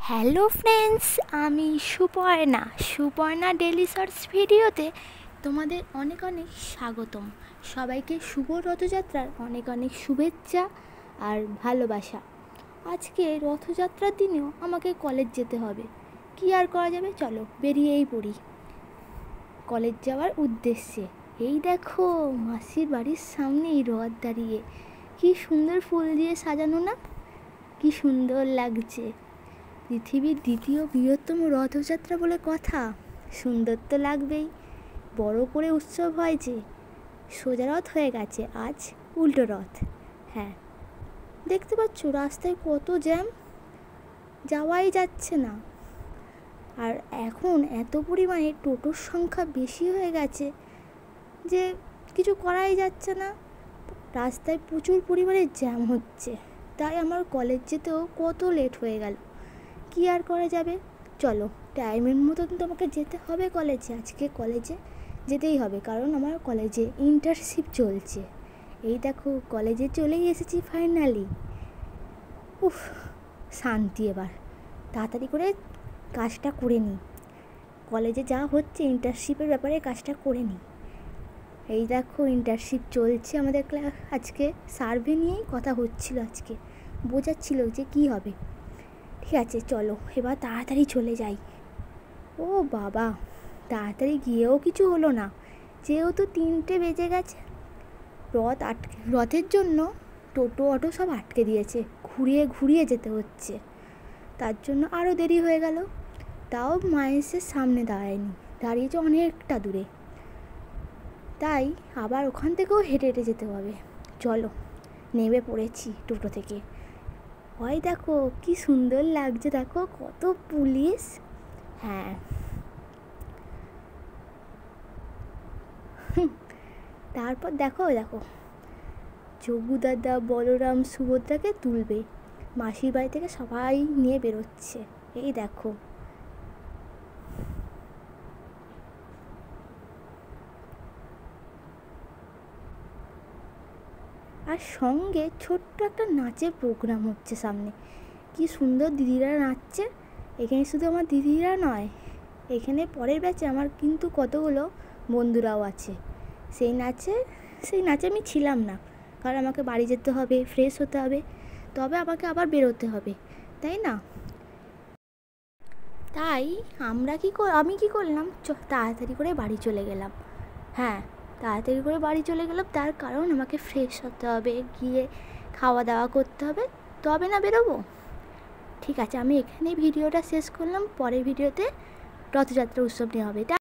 Hello friends, আমি Suparna daily shorts ভিডিওতে তোমাদের অনেক অনেক স্বাগতম। সবাইকে শুভ রথযাত্রার অনেক অনেক শুভেচ্ছা আর ভালোবাসা। আজকে রথযাত্রার দিনেও আমাকে কলেজ যেতে হবে, কি আর করা যাবে, চলো বেরিয়েই পড়ি কলেজ যাওয়ার উদ্দেশ্যে। এই দেখো মাসির বাড়ির সামনেই রথ দাঁড়িয়ে, কি সুন্দর ফুল দিয়ে সাজানো না, কি সুন্দর লাগছে। পৃথিবীর দ্বিতীয় বৃহত্তম রথযাত্রা বলে কথা, সুন্দর তো লাগবেই। বড় করে উৎসব হয় যে, সোজা রথ হয়ে গেছে, আজ উল্টো রথ। হ্যাঁ, দেখতে পাচ্ছ রাস্তায় কত জ্যাম, যাওয়াই যাচ্ছে না। আর এখন এত পরিমাণে টোটোর সংখ্যা বেশি হয়ে গেছে যে কিছু করাই যাচ্ছে না, রাস্তায় প্রচুর পরিমাণে জ্যাম হচ্ছে। তাই আমার কলেজ যেতেও কত লেট হয়ে গেল, কি আর করা যাবে। চলো টাইমের মতন তোমাকে যেতে হবে কলেজে, আজকে কলেজে যেতেই হবে, কারণ আমার কলেজে ইন্টার্নশিপ চলছে। এই দেখো কলেজে চলেই এসেছি ফাইনালি। উফ, শান্তি। এবার তাড়াতাড়ি করে কাজটা করে নিই, কলেজে যা হচ্ছে ইন্টার্নশিপের ব্যাপারে কাজটা করে নিই। এই দেখো ইন্টার্নশিপ চলছে আমাদের ক্লাস, আজকে সার্ভে নিয়েই কথা হচ্ছিল, আজকে বোঝাচ্ছিল যে কী হবে। ঠিক আছে চলো এবার তাড়াতাড়ি চলে যাই। ও বাবা, তাড়াতাড়ি গিয়েও কিছু হলো না, যেহেতু 3টে বেজে গেছে। রথের জন্য টোটো অটো সব আটকে দিয়েছে, ঘুরিয়ে ঘুরিয়ে যেতে হচ্ছে, তার জন্য আরও দেরি হয়ে গেল। তাও মায়েসের সামনে দাঁড়িয়েছে অনেকটা দূরে, তাই আবার ওখান থেকেও হেঁটে হেঁটে যেতে হবে। চলো নেমে পড়েছি টোটো থেকে। ওই দেখো কি সুন্দর লাগছে, দেখো কত পুলিশ। হ্যাঁ, তারপর দেখো যোগু দাদা, বলরাম, সুভদ্রাকে তুলবে, মাসির বাড়ি থেকে সবাই নিয়ে বেরোচ্ছে। এই দেখো আর সঙ্গে ছোট্ট একটা নাচের প্রোগ্রাম হচ্ছে সামনে, কি সুন্দর দিদিরা নাচছে। এখানে শুধু আমার দিদিরা নয়, এখানে পরের ব্যাচে আমার কিন্তু কতগুলো বন্ধুরাও আছে। সেই নাচে আমি ছিলাম না, কারণ আমাকে বাড়ি যেতে হবে, ফ্রেশ হতে হবে, তবে আমাকে আবার বেরোতে হবে, তাই না? তাই আমি কি করলাম, তাড়াতাড়ি করে বাড়ি চলে গেলাম। হ্যাঁ, তাড়াতাড়ি করে বাড়ি চলে গেলাম, তার কারণ আমাকে ফ্রেশ হতে হবে, গিয়ে খাওয়া দাওয়া করতে হবে, তবে না বেরোবো। ঠিক আছে, আমি এখানেই ভিডিওটা শেষ করলাম, পরের ভিডিওতে রথযাত্রা উৎসব নিয়ে হবে।